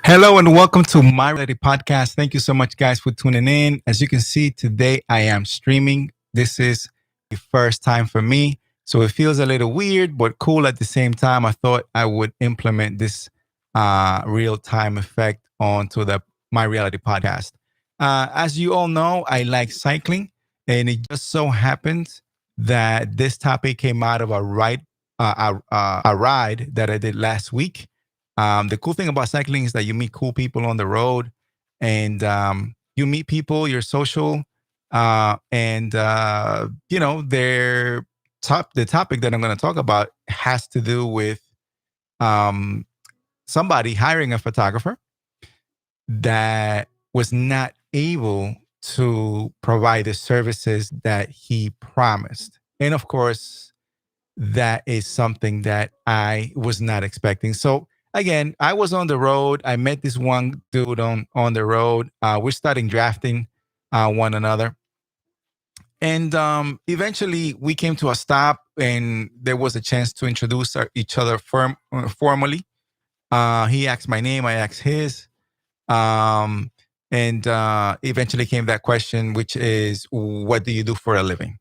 Hello and welcome to my reality podcast. Thank you so much, guys, for tuning in. As you can see, today I am streaming. This is the first time for me, so it feels a little weird but cool at the same time. I thought I would implement this real time effect onto the my reality podcast. As you all know, I like cycling, and it just so happens that this topic came out of a ride that I did last week. The cool thing about cycling is that you meet cool people on the road, and you meet people, you're social, and the topic that I'm going to talk about has to do with um, somebody hiring a photographer that was not able to provide the services that he promised, and of course, that is something that I was not expecting. So again, I was on the road. I met this one dude on the road. We're starting drafting one another, and eventually we came to a stop, and there was a chance to introduce each other formally. He asked my name, I asked his, um, and eventually came that question, which is, "What do you do for a living?"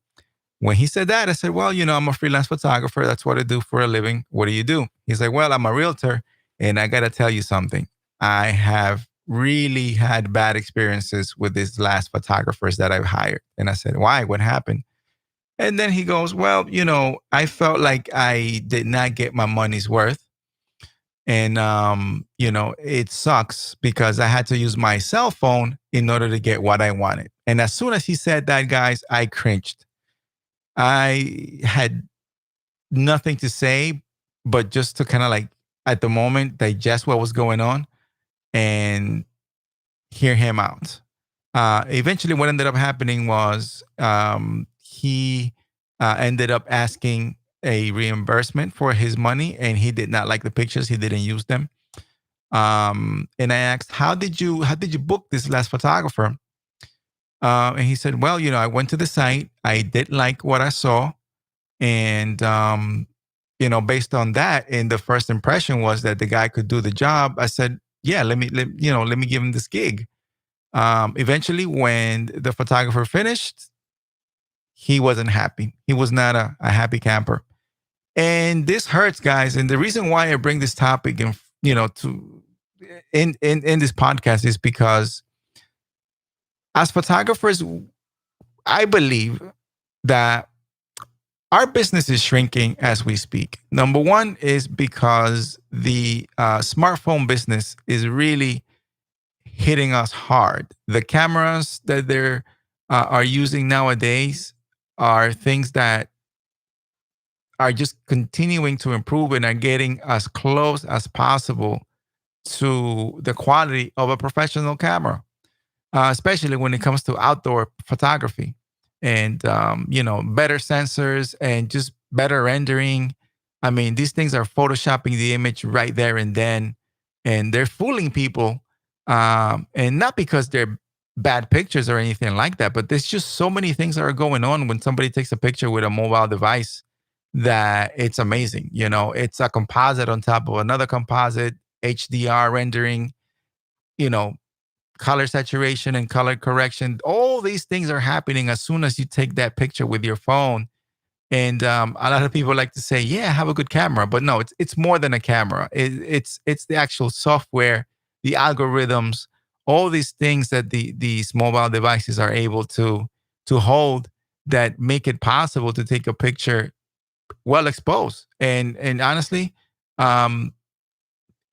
When he said that, I said, "Well, I'm a freelance photographer. That's what I do for a living. What do you do?" He's like, "Well, I'm a realtor. And I got to tell you something. I have really had bad experiences with these last photographers that I've hired." And I said, "Why? What happened?" And then he goes, "Well, I felt like I did not get my money's worth. And, it sucks because I had to use my cell phone in order to get what I wanted." And as soon as he said that, guys, I cringed. I had nothing to say, but just to kind of like at the moment digest what was going on and hear him out. Eventually, what ended up happening was he ended up asking a reimbursement for his money, and he did not like the pictures. He didn't use them. And I asked, "How did you book this last photographer?" And he said, "Well, I went to the site. I did like what I saw. And based on that, and the first impression was that the guy could do the job." I said, "Yeah, let me give him this gig." Eventually, when the photographer finished, he wasn't happy. He was not a happy camper, and this hurts, guys. And the reason why I bring this topic and to in this podcast is because as photographers, I believe that our business is shrinking as we speak. Number one is because the smartphone business is really hitting us hard. The cameras that they're are using nowadays are things that are just continuing to improve and are getting as close as possible to the quality of a professional camera, especially when it comes to outdoor photography. And better sensors and just better rendering. I mean, these things are photoshopping the image right there and then, and they're fooling people. And not because they're bad pictures or anything like that, but there's just so many things that are going on when somebody takes a picture with a mobile device that it's amazing. It's a composite on top of another composite, HDR rendering, you know color saturation and color correction. All these things are happening as soon as you take that picture with your phone. And a lot of people like to say, "Yeah, have a good camera," but no, it's more than a camera. It's the actual software, the algorithms, all these things that these mobile devices are able to hold that make it possible to take a picture well exposed. And honestly, um,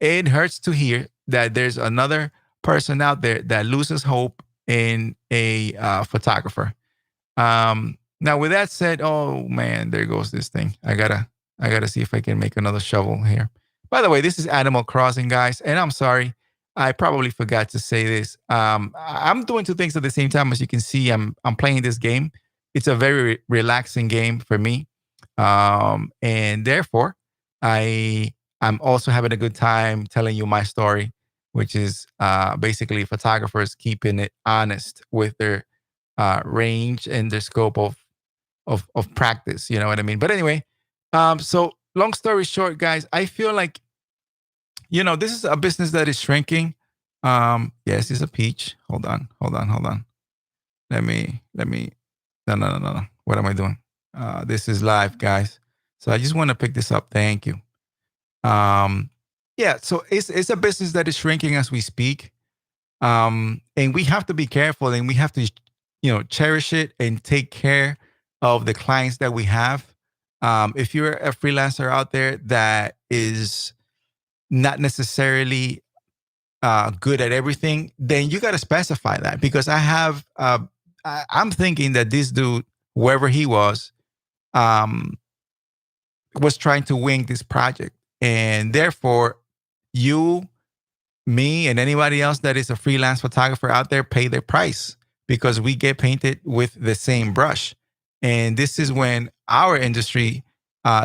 it hurts to hear that there's another person out there that loses hope in a photographer. Now, with that said, oh man, there goes this thing. I gotta see if I can make another shovel here. By the way, this is Animal Crossing, guys, and I'm sorry, I probably forgot to say this. I'm doing two things at the same time. As you can see, I'm playing this game. It's a very relaxing game for me, and therefore, I I'm also having a good time telling you my story, which is basically photographers keeping it honest with their range and their scope of practice. You know what I mean? But anyway, so long story short, guys, I feel like This is a business that is shrinking. Yes, it's a peach. Hold on, hold on, hold on. Let me. No, no, no, no, no. What am I doing? This is live, guys. So I just want to pick this up. Thank you. Um, yeah. So it's a business that is shrinking as we speak. And we have to be careful, and we have to, cherish it and take care of the clients that we have. If you're a freelancer out there that is not necessarily good at everything, then you got to specify that, because I'm thinking that this dude, whoever he um, was trying to wing this project. And therefore, you, me, and anybody else that is a freelance photographer out there pay their price, because we get painted with the same brush. And this is when our industry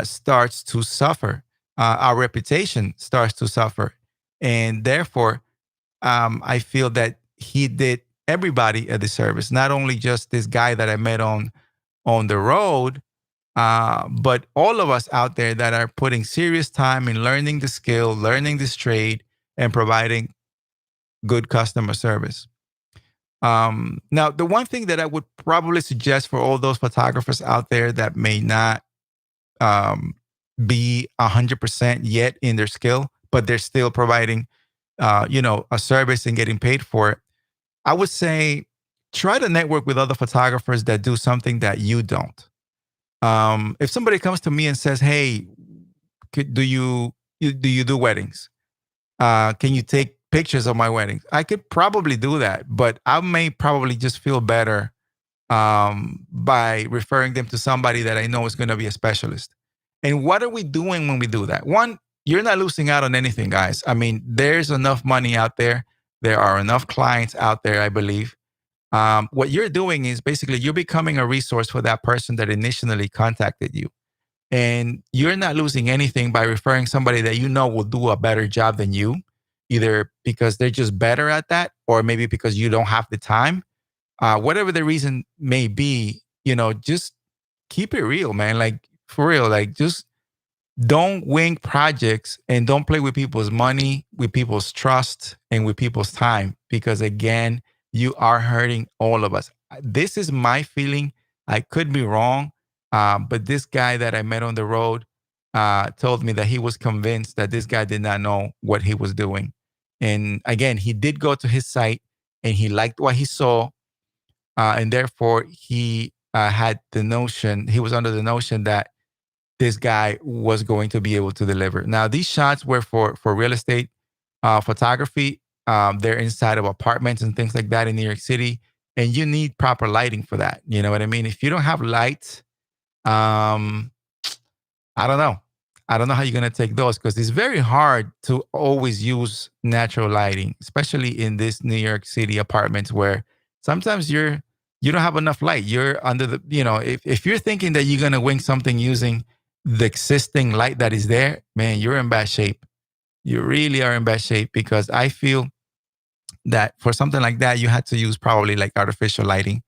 starts to suffer, our reputation starts to suffer. And therefore, I feel that he did everybody a disservice, not only just this guy that I met on the road, but all of us out there that are putting serious time in learning the skill, learning this trade, and providing good customer service. Now, the one thing that I would probably suggest for all those photographers out there that may not um, be 100% yet in their skill, but they're still providing, a service and getting paid for it, I would say try to network with other photographers that do something that you don't. If somebody comes to me and says, "Hey, do you do weddings? Can you take pictures of my weddings?" I could probably do that, but I may probably just feel better by referring them to somebody that I know is going to be a specialist. And what are we doing when we do that? One, you're not losing out on anything, guys. I mean, there's enough money out there. There are enough clients out there, I believe. What you're doing is basically you're becoming a resource for that person that initially contacted you. And you're not losing anything by referring somebody that you know will do a better job than you, either because they're just better at that, or maybe because you don't have the time. Whatever the reason may be, just keep it real, man. Like, for real, like, just don't wing projects and don't play with people's money, with people's trust, and with people's time, because again, you are hurting all of us. This is my feeling. I could be wrong, but this guy that I met on the road told me that he was convinced that this guy did not know what he was doing. And again, he did go to his site and he liked what he saw, and therefore he had the notion, he was under the notion that this guy was going to be able to deliver. Now, these shots were for real estate photography. They're inside of apartments and things like that in New York City, and you need proper lighting for that. You know what I mean? If you don't have lights, um, I don't know. I don't know how you're gonna take those, because it's very hard to always use natural lighting, especially in this New York City apartments where sometimes you don't have enough light. You're under the, if you're thinking that you're gonna wing something using the existing light that is there, man, you're in bad shape. You really are in bad shape, because I feel that for something like that, you had to use probably like artificial lighting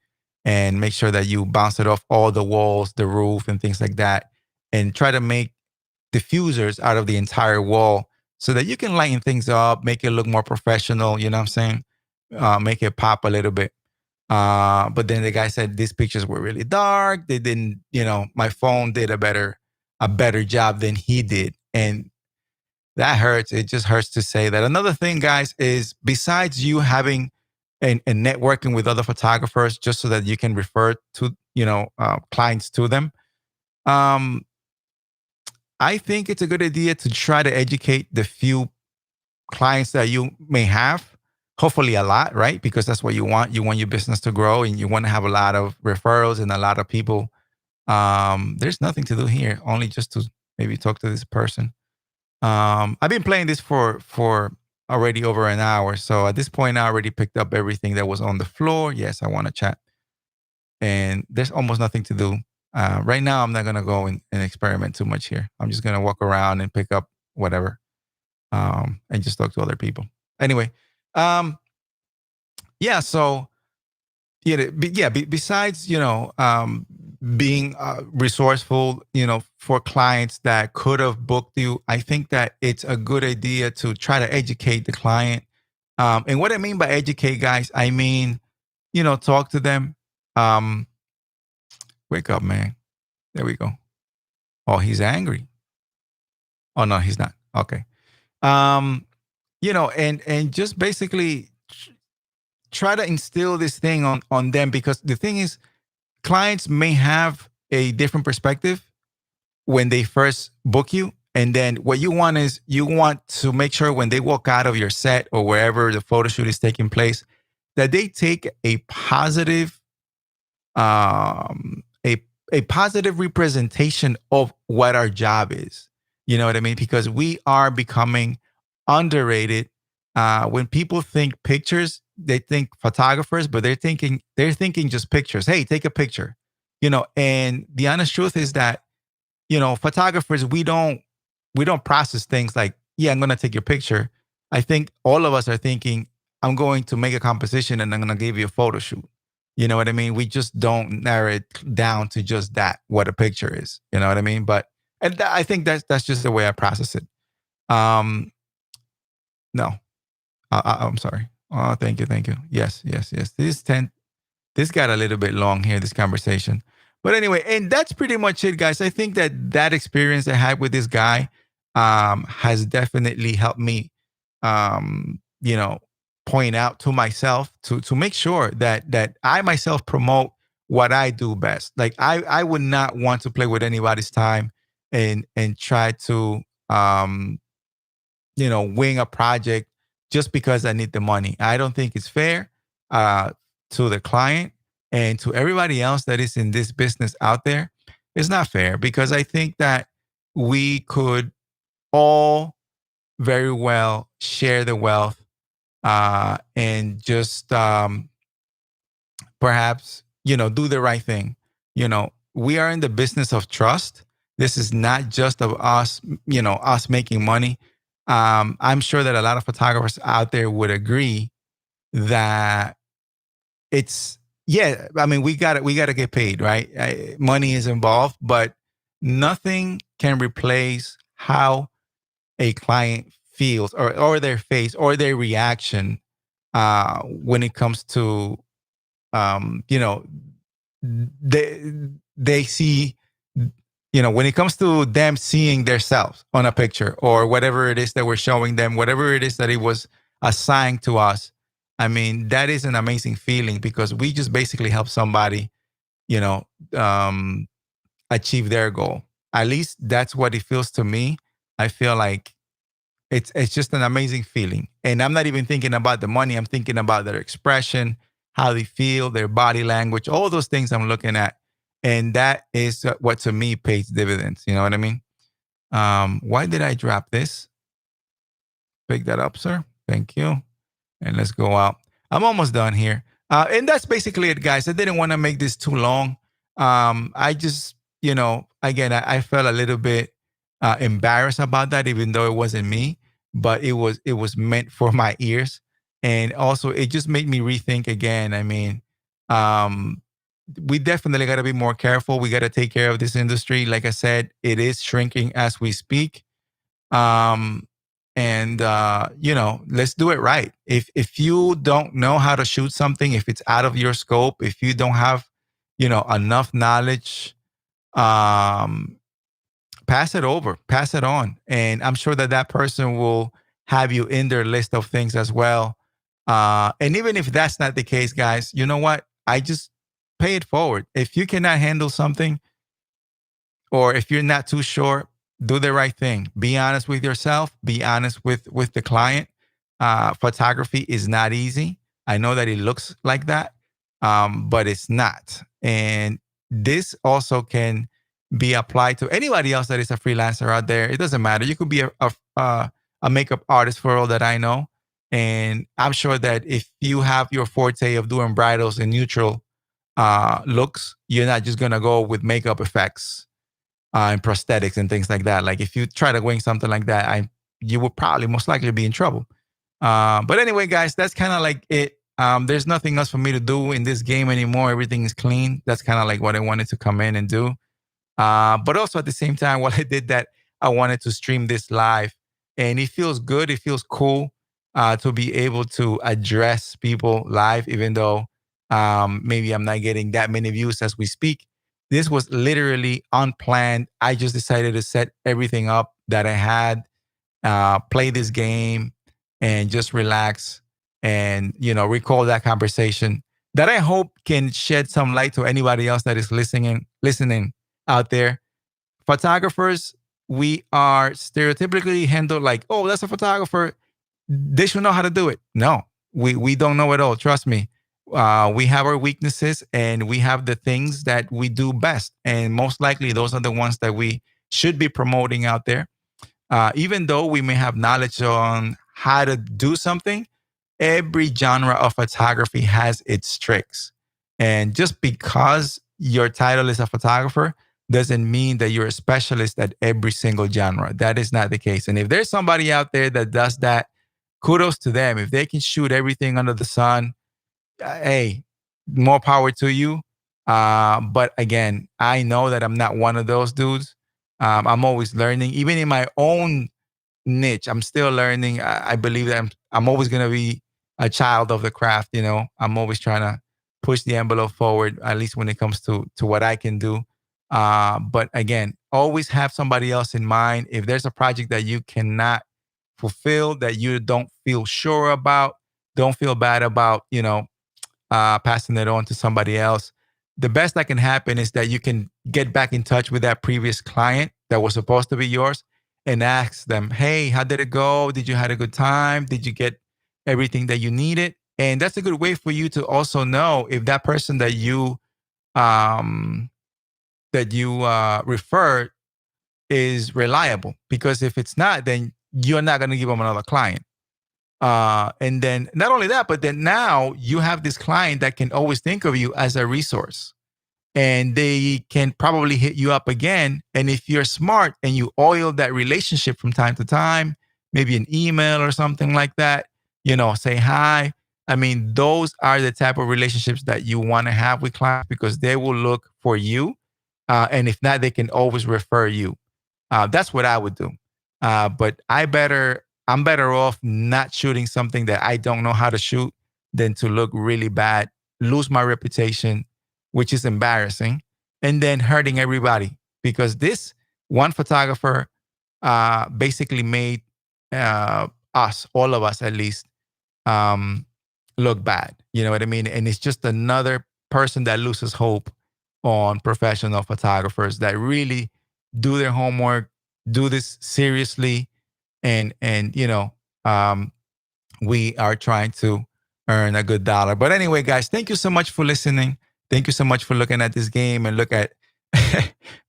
and make sure that you bounce it off all the walls, the roof, and things like that, and try to make diffusers out of the entire wall so that you can lighten things up, make it look more professional. You know what I'm saying? Make it pop a little bit. But then the guy said these pictures were really dark. They didn't, my phone did a better job than he did. And that hurts. It just hurts to say that. Another thing, guys, is besides you having and networking with other photographers just so that you can refer to, clients to them. Um, I think it's a good idea to try to educate the few clients that you may have, hopefully a lot, right? Because that's what you want. You want your business to grow and you want to have a lot of referrals and a lot of people. There's nothing to do here, only just to maybe talk to this person. I've been playing this for already over an hour. So at this point, I already picked up everything that was on the floor. Yes, I want to chat. And there's almost nothing to do. Right now, I'm not going to go and experiment too much here. I'm just going to walk around and pick up whatever, and just talk to other people. Anyway, yeah. So yeah, besides being resourceful, for clients that could have booked you. I think that it's a good idea to try to educate the client. And what I mean by educate, guys, I mean, talk to them. Um, Wake up, man. There we go. Oh, he's angry. Oh no, he's not. Okay. Um, and just basically try to instill this thing on them, because the thing is, clients may have a different perspective when they first book you. And then what you want is, you want to make sure when they walk out of your set or wherever the photo shoot is taking place, that they take a positive, um, a a positive representation of what our job is. You know what I mean? Because we are becoming underrated. When people think pictures, they think photographers, but they're thinking just pictures. Hey, take a picture. And the honest truth is that, photographers, we don't process things like, yeah, I'm gonna take your picture. I think all of us are thinking, I'm going to make a composition and I'm gonna give you a photo shoot. You know what I mean? We just don't narrow it down to just that, what a picture is. You know what I mean? But I think that's just the way I process it. Um, no, I'm sorry. Oh, thank you. Yes, yes, yes. This got a little bit long here, this conversation. But anyway, and that's pretty much it, guys. I think that experience I had with this guy has definitely helped me, um, you know, point out to myself to make sure that I myself promote what I do best. Like I would not want to play with anybody's time and try to um, wing a project just because I need the money. I don't think it's fair uh, to the client and to everybody else that is in this business out there. It's not fair, because I think that we could all very well share the wealth, and just perhaps do the right thing. We are in the business of trust. This is not just of us, us making money. I'm sure that a lot of photographers out there would agree that it's, yeah, I mean, we got to get paid, right? Money is involved, but nothing can replace how a client feels, or their face or their reaction when it comes to, you know, they see, when it comes to them seeing themselves on a picture or whatever it is that we're showing them, whatever it is that it was assigned to us. I mean, that is an amazing feeling, because we just basically help somebody, you know, um, achieve their goal. At least that's what it feels to me. I feel like it's just an amazing feeling. And I'm not even thinking about the money. I'm thinking about their expression, how they feel, their body language, all those things I'm looking at. And that is what to me pays dividends. You know what I mean? Why did I drop this? Pick that up, sir. Thank you. And let's go out. I'm almost done here. And that's basically it, guys. I didn't want to make this too long. I just, again, I felt a little bit embarrassed about that, even though it wasn't me, but it was meant for my ears. And also, it just made me rethink again. I mean, um, we definitely got to be more careful. We got to take care of this industry. Like I said, it is shrinking as we speak. um and let's do it right. If you don't know how to shoot something, if it's out of your scope, if you don't have enough knowledge, um pass it over, pass it on, and I'm sure that person will have you in their list of things as well. And even if that's not the case, guys, you know what, I just pay it forward. If you cannot handle something, or if you're not too sure, do the right thing. Be honest with yourself. Be honest with the client. Photography is not easy. I know that it looks like that, but it's not. And this also can be applied to anybody else that is a freelancer out there. It doesn't matter. You could be a makeup artist, for all that I know. And I'm sure that if you have your forte of doing bridals and neutral looks, you're not just gonna go with makeup effects and prosthetics and things like that. Like if you try to wing something like that, you will probably most likely be in trouble. But anyway, guys, that's kind of like it There's nothing else for me to do in this game anymore. Everything is clean. That's kind of like what I wanted to come in and do. But also at the same time, while I did that, I wanted to stream this live, and it feels good. It feels cool to be able to address people live, even though maybe I'm not getting that many views as we speak. This was literally unplanned. I just decided to set everything up that I had, play this game, and just relax and recall that conversation that I hope can shed some light to anybody else that is listening out there. Photographers, we are stereotypically handled like, oh, that's a photographer. They should know how to do it. No, we don't know it all. Trust me. We have our weaknesses and we have the things that we do best. And most likely those are the ones that we should be promoting out there. Even though we may have knowledge on how to do something, every genre of photography has its tricks. And just because your title is a photographer doesn't mean that you're a specialist at every single genre. That is not the case. And if there's somebody out there that does that, kudos to them. If they can shoot everything under the sun, hey, more power to you. But again, I know that I'm not one of those dudes. I'm always learning, even in my own niche. I'm still learning. I believe that I'm always going to be a child of the craft. I'm always trying to push the envelope forward, at least when it comes to what I can do. But again, always have somebody else in mind. If there's a project that you cannot fulfill, that you don't feel sure about, don't feel bad about, passing it on to somebody else. The best that can happen is that you can get back in touch with that previous client that was supposed to be yours and ask them, hey, how did it go? Did you had a good time? Did you get everything that you needed? And that's a good way for you to also know if that person um, that you referred is reliable. Because if it's not, then you're not going to give them another client. And then not only that, but then now you have this client that can always think of you as a resource, and they can probably hit you up again. And if you're smart and you oil that relationship from time to time, maybe an email or something like that, say hi. I mean, those are the type of relationships that you want to have with clients because they will look for you. And if not, they can always refer you. That's what I would do. But I'm better off not shooting something that I don't know how to shoot than to look really bad, lose my reputation, which is embarrassing, and then hurting everybody because this one photographer basically made us, all of us at least, um, look bad. You know what I mean? And it's just another person that loses hope on professional photographers that really do their homework, do this seriously, and we are trying to earn a good dollar. But anyway, guys, thank you so much for listening. Thank you so much for looking at this game and look at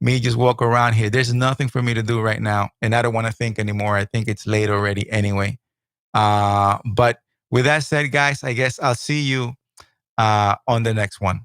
me just walk around here. There's nothing for me to do right now, and I don't want to think anymore. I think it's late already anyway. But with that said, guys, I guess I'll see you on the next one.